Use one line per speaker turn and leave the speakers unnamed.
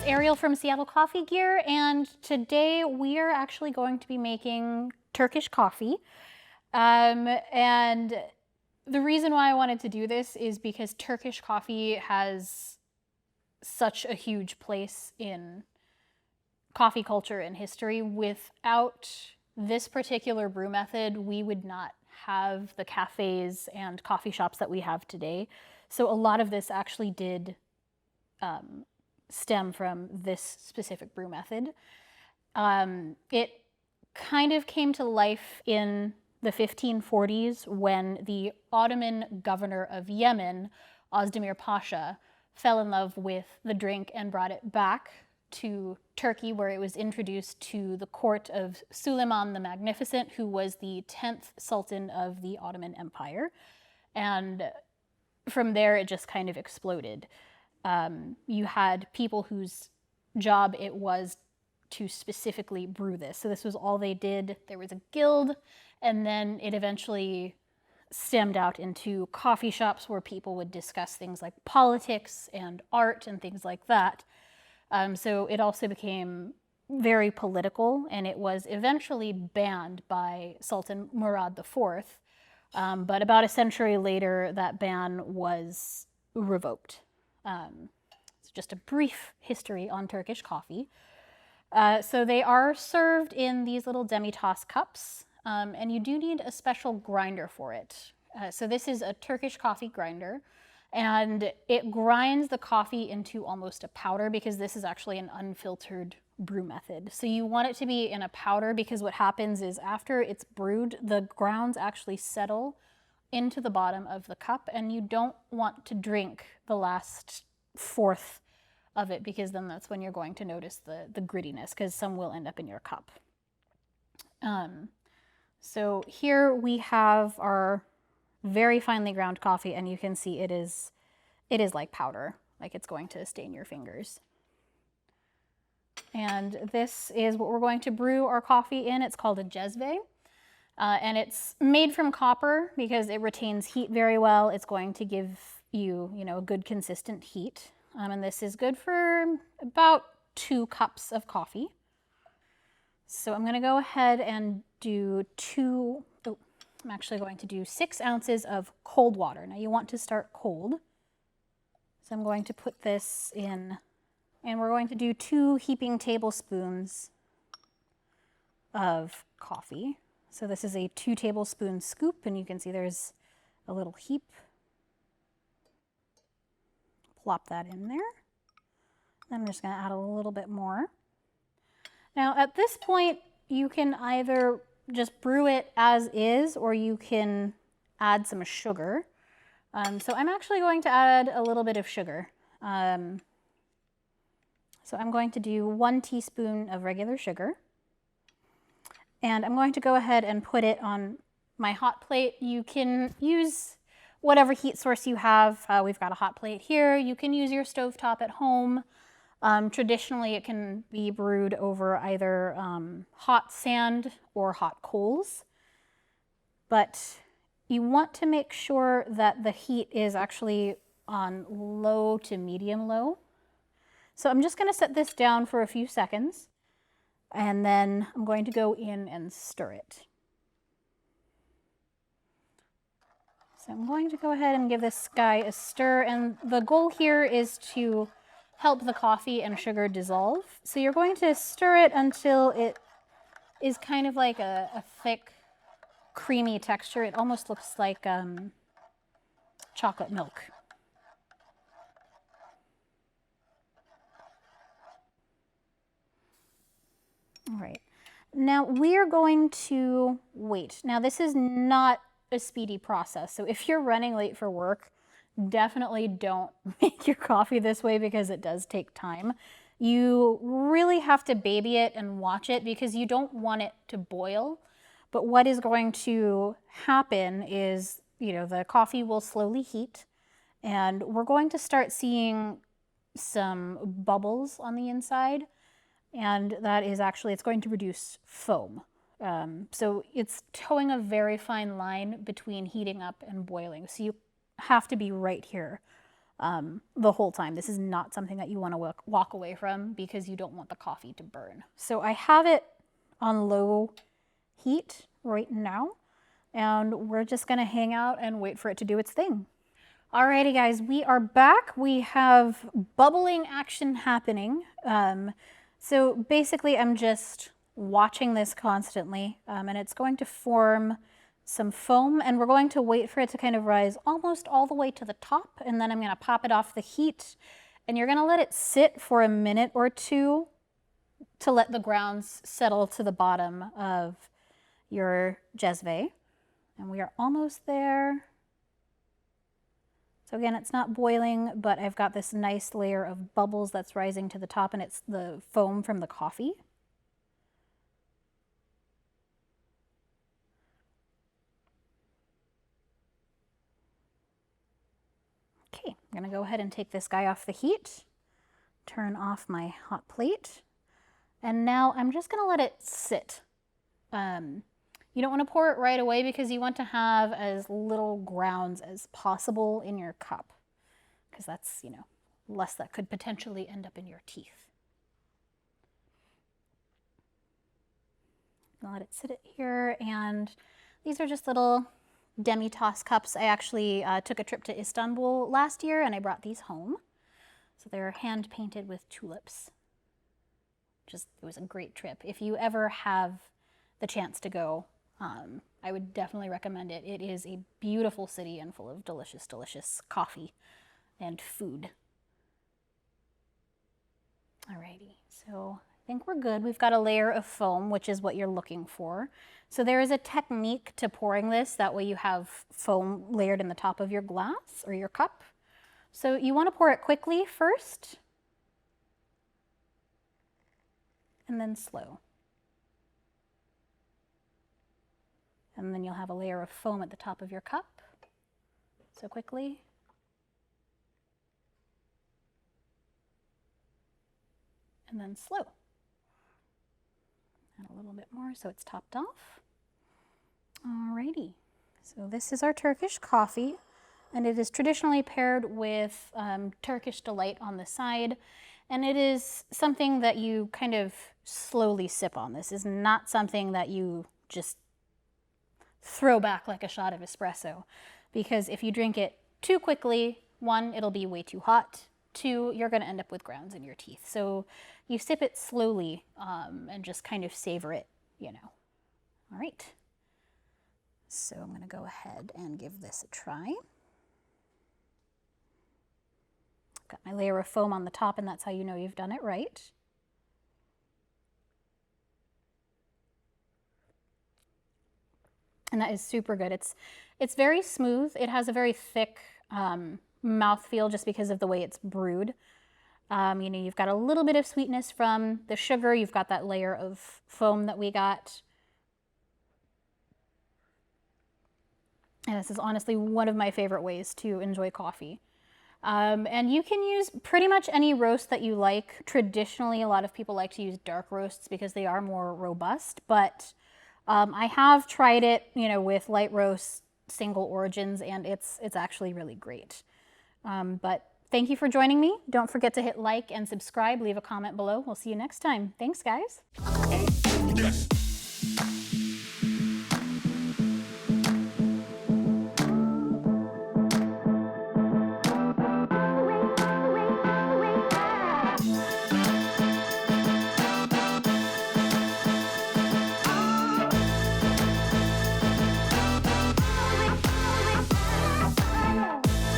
it's Ariel from Seattle Coffee Gear, and today we are actually going to be making Turkish coffee. And the reason why I wanted to do this is because Turkish coffee has such a huge place in coffee culture and history. Without this particular brew method, we would not have the cafes and coffee shops that we have today. So a lot of this actually did stem from this specific brew method. It kind of came to life in the 1540s when the Ottoman governor of Yemen, Özdemir Pasha, fell in love with the drink and brought it back to Turkey, where it was introduced to the court of Suleiman the Magnificent, who was the 10th Sultan of the Ottoman Empire. And from there, it just kind of exploded. You had people whose job it was to specifically brew this. So this was all they did. There was a guild, and then it eventually stemmed out into coffee shops where people would discuss things like politics and art and things like that. So it also became very political, and it was eventually banned by Sultan Murad IV. But about a century later, that ban was revoked. It's just a brief history on Turkish coffee. So they are served in these little demi-tasse cups, and you do need a special grinder for it. So this is a Turkish coffee grinder, and it grinds the coffee into almost a powder because this is actually an unfiltered brew method. So you want it to be in a powder because what happens is after it's brewed, the grounds actually settle into the bottom of the cup, and you don't want to drink the last fourth of it because then that's when you're going to notice the grittiness, because some will end up in your cup. So here we have our very finely ground coffee, and you can see it is like powder, like it's going to stain your fingers. And this is what we're going to brew our coffee in. It's called a jezve. And it's made from copper because it retains heat very well. It's going to give you, a good consistent heat. And this is good for about 2 cups of coffee. So I'm going to go ahead and do I'm actually going to do 6 ounces of cold water. Now you want to start cold. So I'm going to put this in, and we're going to do 2 heaping tablespoons of coffee. So this is a 2 tablespoon scoop, and you can see there's a little heap. Plop that in there. Then I'm just going to add a little bit more. Now at this point, you can either just brew it as is, or you can add some sugar. So I'm actually going to add a little bit of sugar. So I'm going to do 1 teaspoon of regular sugar. And I'm going to go ahead and put it on my hot plate. You can use whatever heat source you have. We've got a hot plate here. You can use your stovetop at home. Traditionally, it can be brewed over either hot sand or hot coals. But you want to make sure that the heat is actually on low to medium low. So I'm just going to set this down for a few seconds. And then I'm going to go in and stir it. So I'm going to go ahead and give this guy a stir, and the goal here is to help the coffee and sugar dissolve. So you're going to stir it until it is kind of like a thick, creamy texture. It almost looks like chocolate milk. All right, now we're going to wait. Now this is not a speedy process, so if you're running late for work, definitely don't make your coffee this way because it does take time. You really have to baby it and watch it because you don't want it to boil. But what is going to happen is, the coffee will slowly heat, and we're going to start seeing some bubbles on the inside. And that is actually, it's going to produce foam. So it's towing a very fine line between heating up and boiling. So you have to be right here the whole time. This is not something that you want to walk away from because you don't want the coffee to burn. So I have it on low heat right now, and we're just gonna hang out and wait for it to do its thing. Alrighty guys, we are back. We have bubbling action happening. So basically I'm just watching this constantly, and it's going to form some foam, and we're going to wait for it to kind of rise almost all the way to the top, and then I'm going to pop it off the heat, and you're going to let it sit for a minute or two to let the grounds settle to the bottom of your jezve. And we are almost there. So again, it's not boiling, but I've got this nice layer of bubbles that's rising to the top, and it's the foam from the coffee. Okay, I'm gonna go ahead and take this guy off the heat, turn off my hot plate, and now I'm just gonna let it sit. You don't want to pour it right away because you want to have as little grounds as possible in your cup, because that's, you know, less that could potentially end up in your teeth. I'll let it sit here, and these are just little demi-tasse cups. I actually took a trip to Istanbul last year and I brought these home. So they're hand painted with tulips. It was a great trip. If you ever have the chance to go, I would definitely recommend it. It is a beautiful city and full of delicious, delicious coffee and food. Alrighty, so I think we're good. We've got a layer of foam, which is what you're looking for. So there is a technique to pouring this. That way you have foam layered in the top of your glass or your cup. So you want to pour it quickly first, and then slow. And then you'll have a layer of foam at the top of your cup. So quickly. And then slow. Add a little bit more so it's topped off. Alrighty. So this is our Turkish coffee, and it is traditionally paired with Turkish Delight on the side. And it is something that you kind of slowly sip on. This is not something that you just throw back like a shot of espresso, because if you drink it too quickly, one, it'll be way too hot. Two, you're going to end up with grounds in your teeth. So you sip it slowly and just kind of savor it, you know. All right. So I'm going to go ahead and give this a try. Got my layer of foam on the top, and that's how you know you've done it right. And that is super good. It's very smooth. It has a very thick mouthfeel just because of the way it's brewed. You know, you've got a little bit of sweetness from the sugar. You've got that layer of foam that we got. And this is honestly one of my favorite ways to enjoy coffee. And you can use pretty much any roast that you like. Traditionally, a lot of people like to use dark roasts because they are more robust, but I have tried it, you know, with light roast single origins, and it's actually really great. But thank you for joining me. Don't forget to hit like and subscribe. Leave a comment below. We'll see you next time. Thanks, guys.